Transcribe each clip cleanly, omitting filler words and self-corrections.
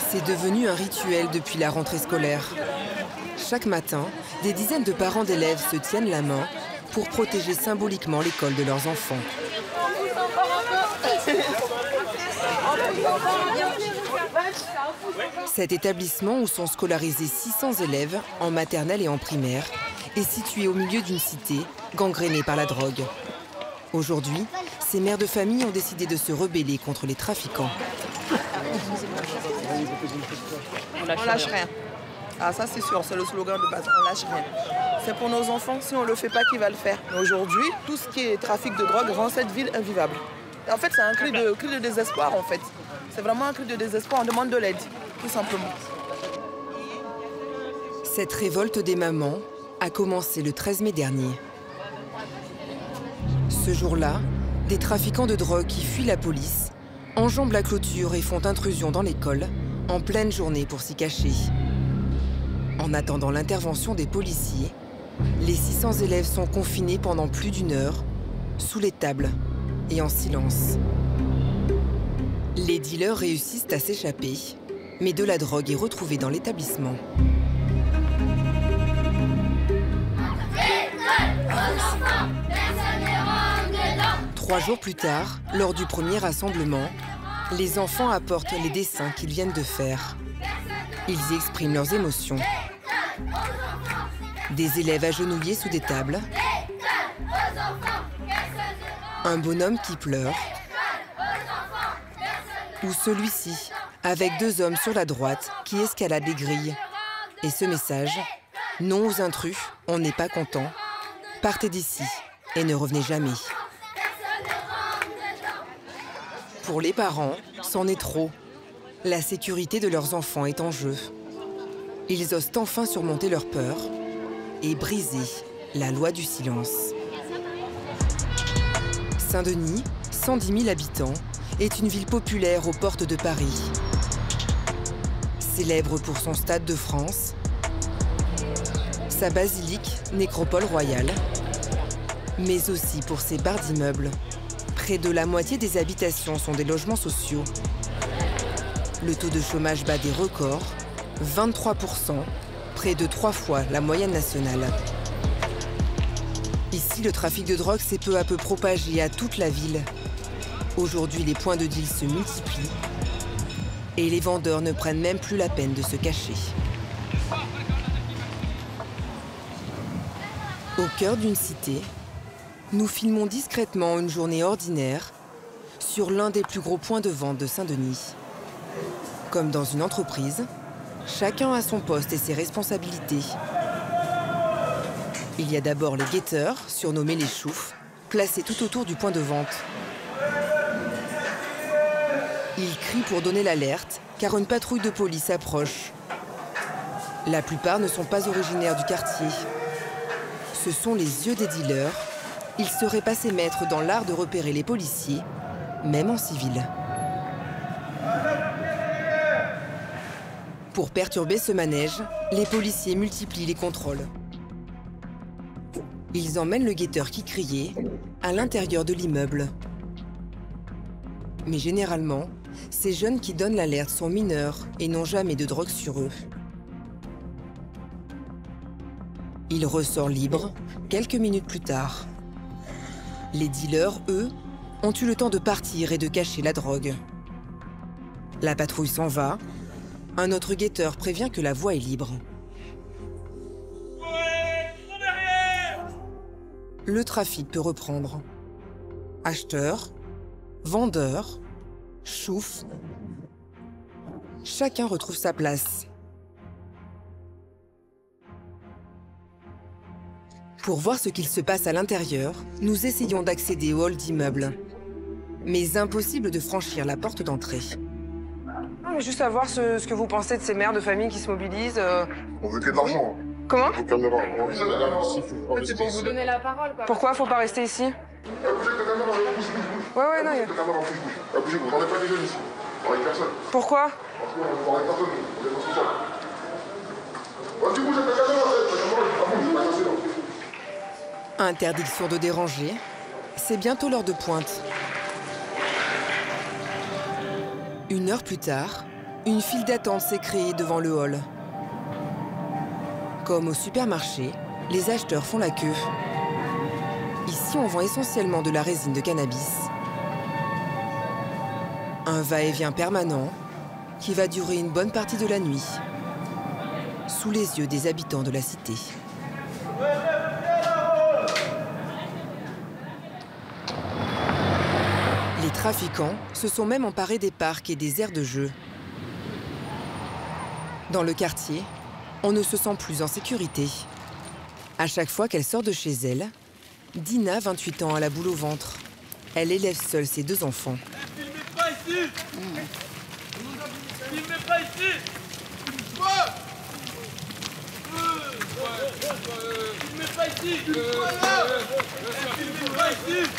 C'est devenu un rituel depuis la rentrée scolaire. Chaque matin, des dizaines de parents d'élèves se tiennent la main pour protéger symboliquement l'école de leurs enfants. Cet établissement où sont scolarisés 600 élèves en maternelle et en primaire est situé au milieu d'une cité gangrénée par la drogue. Aujourd'hui, ces mères de famille ont décidé de se rebeller contre les trafiquants. On lâche rien. Ah ça c'est sûr, c'est le slogan de base, on lâche rien. C'est pour nos enfants, si on ne le fait pas, qui va le faire? Aujourd'hui, tout ce qui est trafic de drogue rend cette ville invivable. Et en fait, c'est un cri de désespoir en fait. C'est vraiment un cri de désespoir, on demande de l'aide, tout simplement. Cette révolte des mamans a commencé le 13 mai dernier. Ce jour-là, des trafiquants de drogue qui fuient la police enjambent la clôture et font intrusion dans l'école en pleine journée pour s'y cacher. En attendant l'intervention des policiers, les 600 élèves sont confinés pendant plus d'une heure, sous les tables et en silence. Les dealers réussissent à s'échapper, mais de la drogue est retrouvée dans l'établissement. Trois jours plus tard, lors du premier rassemblement, les enfants apportent les dessins qu'ils viennent de faire. Ils y expriment leurs émotions. Des élèves agenouillés sous des tables. Un bonhomme qui pleure. Ou celui-ci, avec deux hommes sur la droite qui escaladent les grilles. Et ce message, non aux intrus, on n'est pas content. Partez d'ici et ne revenez jamais. Pour les parents, c'en est trop. La sécurité de leurs enfants est en jeu. Ils osent enfin surmonter leur peur et briser la loi du silence. Saint-Denis, 110 000 habitants, est une ville populaire aux portes de Paris. Célèbre pour son Stade de France, sa basilique, nécropole royale, mais aussi pour ses barres d'immeubles. Près de la moitié des habitations sont des logements sociaux. Le taux de chômage bat des records, 23%, près de 3 fois la moyenne nationale. Ici, le trafic de drogue s'est peu à peu propagé à toute la ville. Aujourd'hui, les points de deal se multiplient et les vendeurs ne prennent même plus la peine de se cacher. Au cœur d'une cité, nous filmons discrètement une journée ordinaire sur l'un des plus gros points de vente de Saint-Denis. Comme dans une entreprise, chacun a son poste et ses responsabilités. Il y a d'abord les guetteurs, surnommés les choufs, placés tout autour du point de vente. Ils crient pour donner l'alerte, car une patrouille de police approche. La plupart ne sont pas originaires du quartier. Ce sont les yeux des dealers. Ils seraient passés maîtres dans l'art de repérer les policiers, même en civil. Pour perturber ce manège, les policiers multiplient les contrôles. Ils emmènent le guetteur qui criait à l'intérieur de l'immeuble. Mais généralement, ces jeunes qui donnent l'alerte sont mineurs et n'ont jamais de drogue sur eux. Il ressort libre quelques minutes plus tard. Les dealers, eux, ont eu le temps de partir et de cacher la drogue. La patrouille s'en va. Un autre guetteur prévient que la voie est libre. Le trafic peut reprendre. Acheteurs, vendeurs, choufs. Chacun retrouve sa place. Pour voir ce qu'il se passe à l'intérieur, nous essayons d'accéder au hall d'immeuble. Mais impossible de franchir la porte d'entrée. Juste savoir ce que vous pensez de ces mères de famille qui se mobilisent. On veut que de l'argent. Comment? C'est pour vous donner la parole, quoi. Pourquoi faut pas rester ici? Ouais, non. Bougez-vous, n'en êtes pas des jeunes ici. Avec personne. Pourquoi? Parce qu'on n'en est personne, vous êtes responsable. Vas-y, bougez ta caméra, Interdiction de déranger. C'est bientôt l'heure de pointe. Une heure plus tard, Une file d'attente s'est créée devant le hall. Comme au supermarché, les acheteurs font la queue. Ici, on vend essentiellement de la résine de cannabis. Un va-et-vient permanent qui va durer une bonne partie de la nuit, sous les yeux des habitants de la cité. Les trafiquants se sont même emparés des parcs et des aires de jeu. Dans le quartier, on ne se sent plus en sécurité. À chaque fois qu'elle sort de chez elle, Dina, 28 ans, a la boule au ventre. Elle élève seule ses 2 enfants. Filmez pas ici! Filmez pas ici! Filmez pas ici! Filmez pas ici!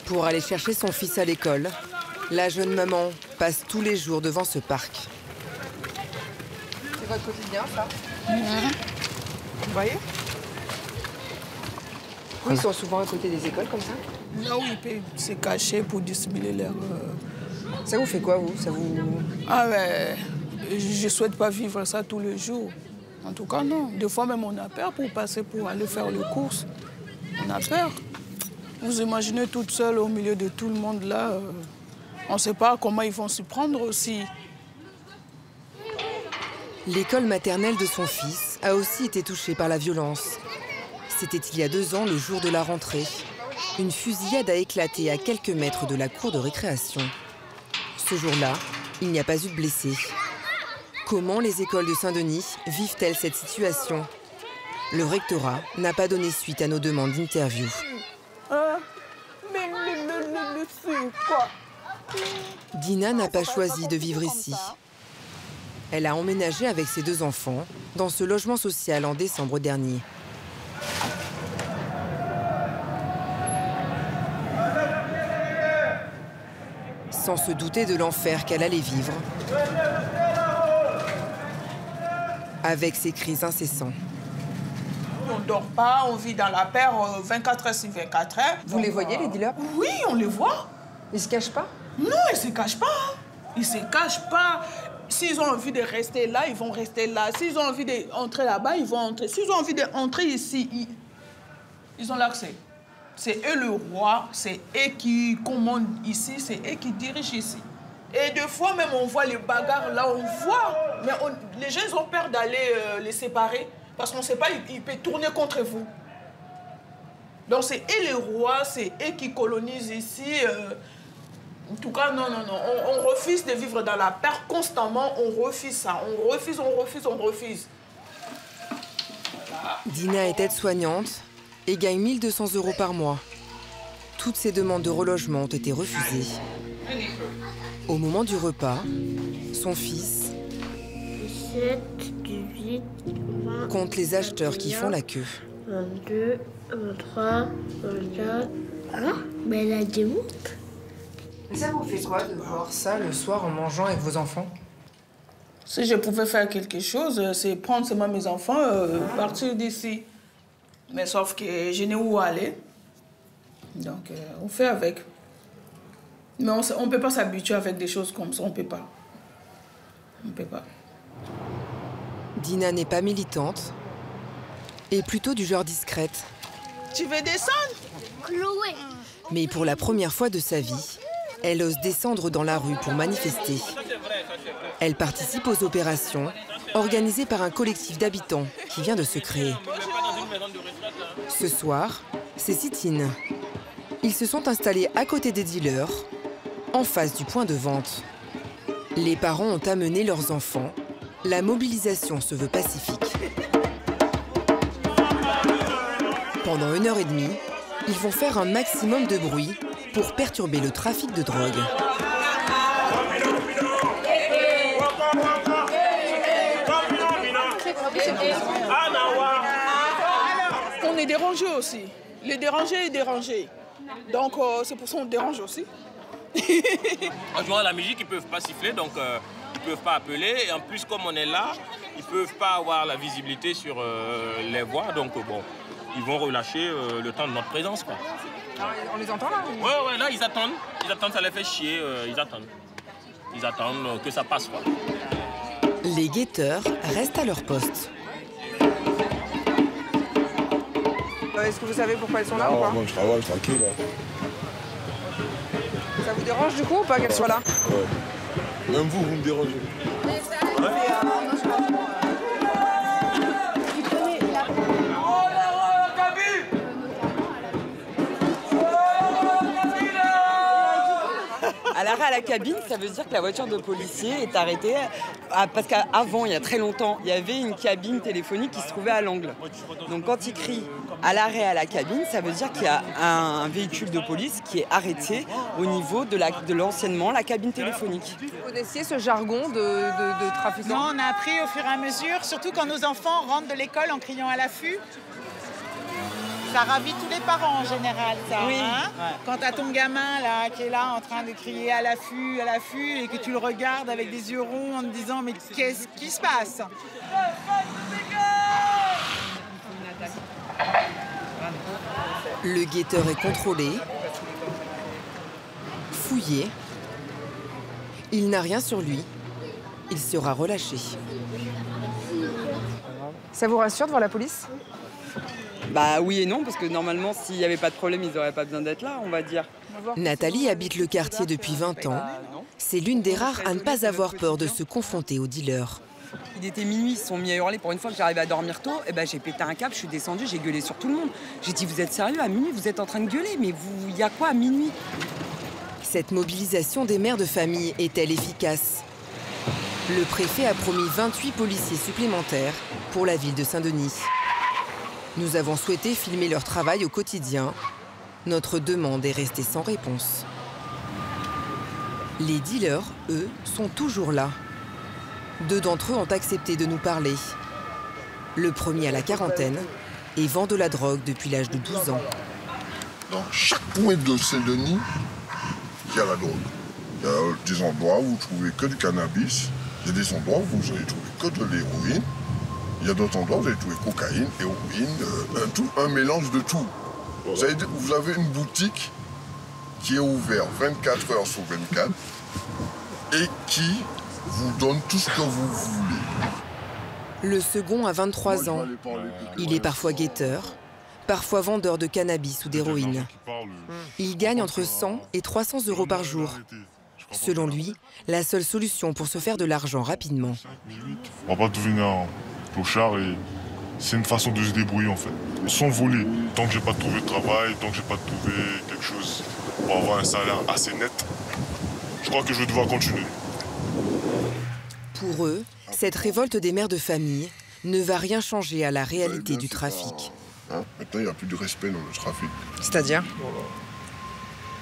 Pour aller chercher son fils à l'école, la jeune maman passe tous les jours devant ce parc. C'est votre quotidien, ça? Vous voyez? Oui, ils sont souvent à côté des écoles comme ça? Là où ils peuvent se cacher pour dissimuler leur... Ça vous fait quoi, vous? Ça vous... Ah ouais, je souhaite pas vivre ça tous les jours. En tout cas, non. Des fois même, on a peur pour passer, pour aller faire les courses. On a peur. Vous imaginez toute seule au milieu de tout le monde là. On ne sait pas comment ils vont s'y prendre aussi. L'école maternelle de son fils a aussi été touchée par la violence. C'était il y a 2 ans, le jour de la rentrée. Une fusillade a éclaté à quelques mètres de la cour de récréation. Ce jour-là, il n'y a pas eu de blessés. Comment les écoles de Saint-Denis vivent-elles cette situation? Le rectorat n'a pas donné suite à nos demandes d'interview. Dina n'a pas choisi de vivre ici. Elle a emménagé avec ses 2 enfants dans ce logement social en décembre dernier. Sans se douter de l'enfer qu'elle allait vivre, avec ses cris incessants. On ne dort pas, on vit dans la peur 24 heures sur 24 heures. Vous les voyez, les dealers? Oui, on les voit. Ils se cachent pas? Non, ils ne se cachent pas. Ils ne se cachent pas. S'ils ont envie de rester là, ils vont rester là. S'ils ont envie d'entrer là-bas, ils vont entrer. S'ils ont envie d'entrer ici, ils ont l'accès. C'est eux le roi, c'est eux qui commandent ici, c'est eux qui dirigent ici. Et des fois même, on voit les bagarres là, on voit. Mais les gens, ils ont peur d'aller les séparer parce qu'on ne sait pas, ils peuvent tourner contre vous. Donc c'est eux les rois, c'est eux qui colonisent ici. En tout cas, non. On refuse de vivre dans la peur constamment. On refuse ça. On refuse. Dina est aide-soignante et gagne 1 200 € par mois. Toutes ses demandes de relogement ont été refusées. Au moment du repas, son fils 17, 18, 20, compte les acheteurs qui font la queue. 22, 23, 24... Ah, mais elle a des mots. Mais ça vous fait quoi de voir ça le soir en mangeant avec vos enfants? Si je pouvais faire quelque chose, c'est prendre seulement mes enfants, partir d'ici. Mais sauf que je n'ai où aller. Donc, on fait avec. Mais on ne peut pas s'habituer avec des choses comme ça, on ne peut pas. Dina n'est pas militante et plutôt du genre discrète. Tu veux descendre? Chloé. Mais pour la première fois de sa vie, elle ose descendre dans la rue pour manifester. Elle participe aux opérations organisées par un collectif d'habitants qui vient de se créer. Ce soir, c'est sit-in. Ils se sont installés à côté des dealers, en face du point de vente. Les parents ont amené leurs enfants. La mobilisation se veut pacifique. Pendant 1h30, ils vont faire un maximum de bruit pour perturber le trafic de drogue. On est dérangé aussi. Les dérangés est dérangé. Donc c'est pour ça qu'on dérange aussi. En jouant à la musique, ils ne peuvent pas siffler, donc ils ne peuvent pas appeler. Et en plus, comme on est là, ils ne peuvent pas avoir la visibilité sur les voix. Donc bon, ils vont relâcher le temps de notre présence, quoi. Alors, on les entend là? Ouais, là, ils attendent. Ils attendent, ça les fait chier, ils attendent. Ils attendent que ça passe, quoi. Les guetteurs restent à leur poste. Est-ce que vous savez pourquoi elles sont là ou pas? Moi, je travaille tranquille. Ça vous dérange du coup ou pas qu'elles soient là? Ouais. Même vous me dérangez. À l'arrêt à la cabine, ça veut dire que la voiture de policier est arrêtée. Parce qu'avant, il y a très longtemps, il y avait une cabine téléphonique qui se trouvait à l'angle. Donc quand il crie à l'arrêt à la cabine, ça veut dire qu'il y a un véhicule de police qui est arrêté au niveau de l'anciennement la cabine téléphonique. Vous connaissiez ce jargon de trafiquants? Non, on a appris au fur et à mesure, surtout quand nos enfants rentrent de l'école en criant à l'affût. Ça ravit tous les parents en général, ça. Oui. Hein, quand t'as ton gamin là, qui est là en train de crier à l'affût, et que tu le regardes avec des yeux ronds en te disant mais qu'est-ce qui se passe? Le guetteur est contrôlé, fouillé. Il n'a rien sur lui. Il sera relâché. Ça vous rassure de voir la police? Bah oui et non, parce que normalement, s'il n'y avait pas de problème, ils n'auraient pas besoin d'être là, on va dire. Nathalie habite le quartier depuis 20 ans. C'est l'une des rares à ne pas avoir peur de se confronter aux dealers. Il était minuit, ils se sont mis à hurler. Pour une fois que j'arrivais à dormir tôt, et ben j'ai pété un câble, je suis descendue, j'ai gueulé sur tout le monde. J'ai dit, vous êtes sérieux, à minuit, vous êtes en train de gueuler? Mais il y a quoi à minuit? Cette mobilisation des mères de famille est-elle efficace? Le préfet a promis 28 policiers supplémentaires pour la ville de Saint-Denis. Nous avons souhaité filmer leur travail au quotidien. Notre demande est restée sans réponse. Les dealers, eux, sont toujours là. 2 d'entre eux ont accepté de nous parler. Le premier a la quarantaine et vend de la drogue depuis l'âge de 12 ans. Dans chaque coin de Saint-Denis, il y a la drogue. Il y a des endroits où vous trouvez que du cannabis. Il y a des endroits où vous allez trouver que de l'héroïne. Il y a d'autres endroits où vous allez trouver cocaïne, héroïne, un mélange de tout. Voilà. Vous avez une boutique qui est ouverte 24 heures sur 24 et qui vous donne tout ce que vous voulez. Le second a 23 ans. Il est parfois guetteur, parfois vendeur de cannabis ou d'héroïne. Il gagne entre 100 et 300 euros par jour. Selon lui, la seule solution pour se faire de l'argent rapidement. On va pas devenir un clochard et c'est une façon de se débrouiller en fait. Sans voler, tant que j'ai pas trouvé de travail, tant que j'ai pas trouvé quelque chose pour avoir un salaire assez net, je crois que je vais devoir continuer. Pour eux, cette révolte des mères de famille ne va rien changer à la réalité du trafic. Maintenant, il n'y a plus de respect dans le trafic. C'est-à-dire? Voilà.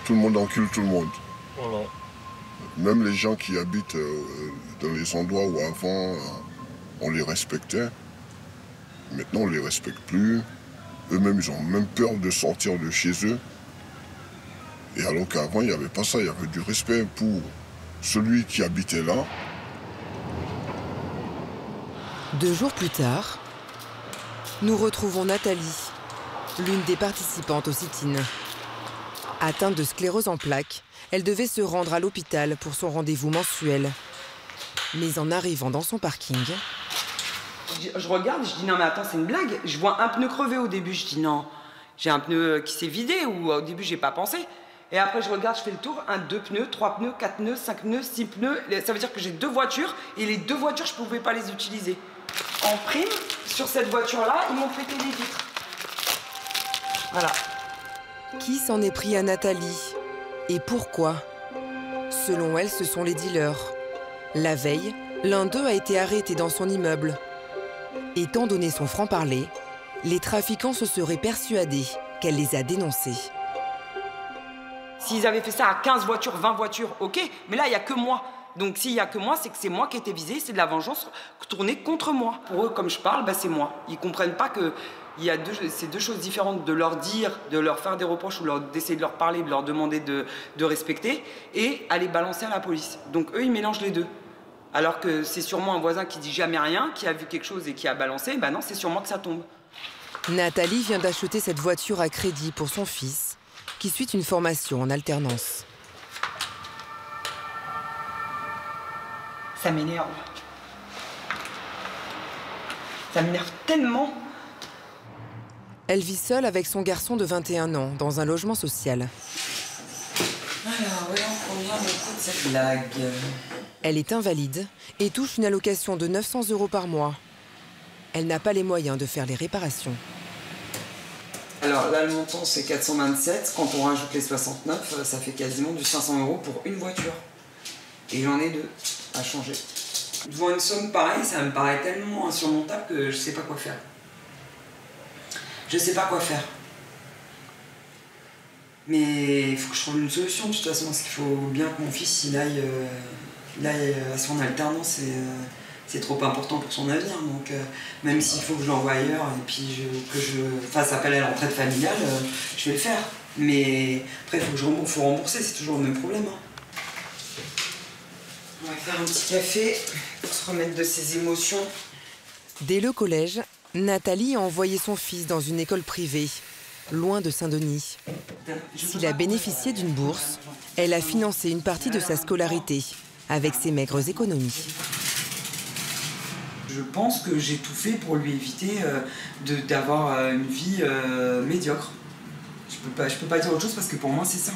Tout le monde encule tout le monde. Voilà. Même les gens qui habitent dans les endroits où avant on les respectait, maintenant on ne les respecte plus. Eux-mêmes, ils ont même peur de sortir de chez eux. Et alors qu'avant, il n'y avait pas ça, il y avait du respect pour celui qui habitait là. 2 jours plus tard, nous retrouvons Nathalie, l'une des participantes au sit-in. Atteinte de sclérose en plaques, elle devait se rendre à l'hôpital pour son rendez-vous mensuel. Mais en arrivant dans son parking... Je regarde, je dis non mais attends, c'est une blague. Je vois un pneu crevé au début, je dis non, j'ai un pneu qui s'est vidé ou au début j'ai pas pensé. Et après je regarde, je fais le tour, 1, 2 pneus, 3 pneus, 4 pneus, 5 pneus, 6 pneus. Ça veut dire que j'ai 2 voitures et les 2 voitures je pouvais pas les utiliser. En prime, sur cette voiture-là, ils m'ont pété les vitres. Voilà. Qui s'en est pris à Nathalie? Et pourquoi? Selon elle, ce sont les dealers. La veille, l'un d'eux a été arrêté dans son immeuble. Étant donné son franc-parler, les trafiquants se seraient persuadés qu'elle les a dénoncés. S'ils avaient fait ça à 15 voitures, 20 voitures, ok, mais là, il n'y a que moi. Donc s'il n'y a que moi, c'est que c'est moi qui ai été visé, c'est de la vengeance tournée contre moi. Pour eux, comme je parle, bah, c'est moi. Ils ne comprennent pas que c'est 2 choses différentes de leur dire, de leur faire des reproches ou d'essayer de leur parler, de leur demander de respecter et aller balancer à la police. Donc eux, ils mélangent les 2. Alors que c'est sûrement un voisin qui dit jamais rien, qui a vu quelque chose et qui a balancé, ben non, c'est sur moi que ça tombe. Nathalie vient d'acheter cette voiture à crédit pour son fils, qui suit une formation en alternance. Ça m'énerve. Ça m'énerve tellement. Elle vit seule avec son garçon de 21 ans dans un logement social. Alors, voyons combien me coûte cette blague. Elle est invalide et touche une allocation de 900 € par mois. Elle n'a pas les moyens de faire les réparations. Alors là, le montant, c'est 427. Quand on rajoute les 69, ça fait quasiment du 500 € pour une voiture. Et j'en ai 2 à changer. Devant une somme pareille, ça me paraît tellement insurmontable que je sais pas quoi faire. Je sais pas quoi faire. Mais il faut que je trouve une solution de toute façon, parce qu'il faut bien que mon fils il aille à son alternance, et c'est trop important pour son avenir. Donc même s'il faut que je l'envoie ailleurs et puis que je fasse appel à l'entraide familiale, je vais le faire. Mais après, il faut rembourser, c'est toujours le même problème. Hein. On va faire un petit café pour se remettre de ses émotions. Dès le collège, Nathalie a envoyé son fils dans une école privée, loin de Saint-Denis. S'il a bénéficié d'une bourse, elle a financé une partie de sa scolarité avec ses maigres économies. Je pense que j'ai tout fait pour lui éviter d'avoir une vie médiocre. Je peux pas dire autre chose parce que pour moi c'est ça.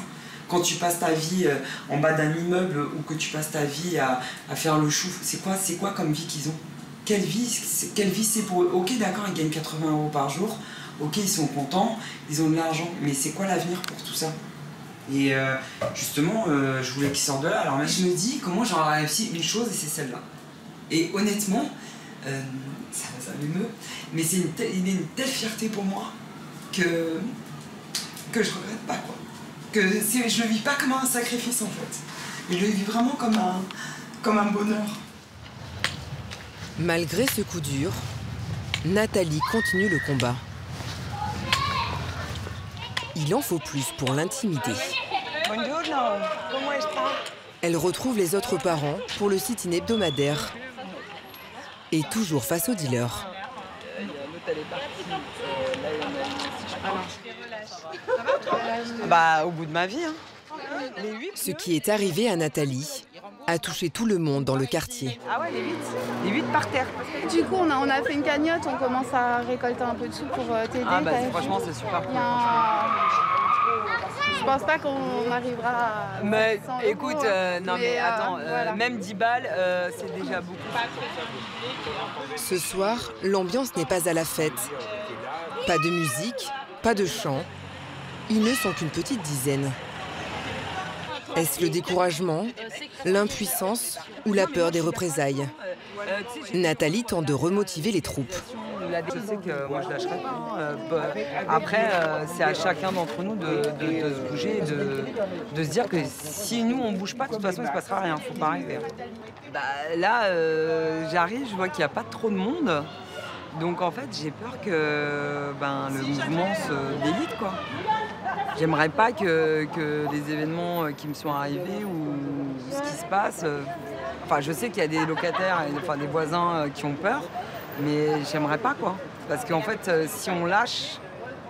Quand tu passes ta vie en bas d'un immeuble ou que tu passes ta vie à faire le chou, c'est quoi comme vie qu'ils ont? Quelle vie c'est pour eux? Ok, d'accord, ils gagnent 80 € par jour. Ok, ils sont contents, ils ont de l'argent. Mais c'est quoi l'avenir pour tout ça? Et justement, je voulais qu'ils sortent de là. Alors je me dis comment j'aurais réussi une chose et c'est celle-là. Et honnêtement, ça m'émeut, mais il est une telle fierté pour moi que je regrette pas, quoi. Je le vis pas comme un sacrifice en fait. Je le vis vraiment comme un bonheur. Malgré ce coup dur, Nathalie continue le combat. Il en faut plus pour l'intimider. Elle retrouve les autres parents pour le sit-in hebdomadaire. Et toujours face au dealer. Bah, au bout de ma vie. Hein. Ce qui est arrivé à Nathalie a touché tout le monde dans le quartier. Ah ouais, les 8 par terre. Du coup, on a fait une cagnotte, on commence à récolter un peu de sous pour t'aider. Ah bah franchement, c'est super cool. Je pense pas qu'on arrivera à... Mais écoute, non mais attends, voilà. Même 10 balles, c'est déjà beaucoup. Ce soir, l'ambiance n'est pas à la fête. Pas de musique, pas de chant. Ils ne sont qu'une petite dizaine. Est-ce le découragement, l'impuissance ou la peur des représailles? Nathalie tente de remotiver les troupes. Je sais que moi je lâcherai pas. Après, c'est à chacun d'entre nous de se bouger, de se dire que si nous on bouge pas, de toute façon il se passera rien, faut pas rêver. Bah, là, j'arrive, je vois qu'il n'y a pas trop de monde. Donc en fait, j'ai peur que le mouvement se délite, quoi. J'aimerais pas que les événements qui me sont arrivés ou ce qui se passe... Enfin, je sais qu'il y a des locataires, des voisins qui ont peur, mais j'aimerais pas, quoi. Parce qu'en fait, si on lâche,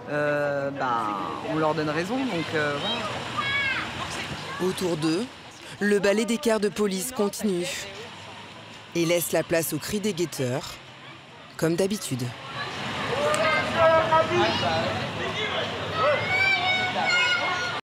on leur donne raison, donc voilà. Autour d'eux, le balai des cars de police continue et laisse la place aux cris des guetteurs, comme d'habitude.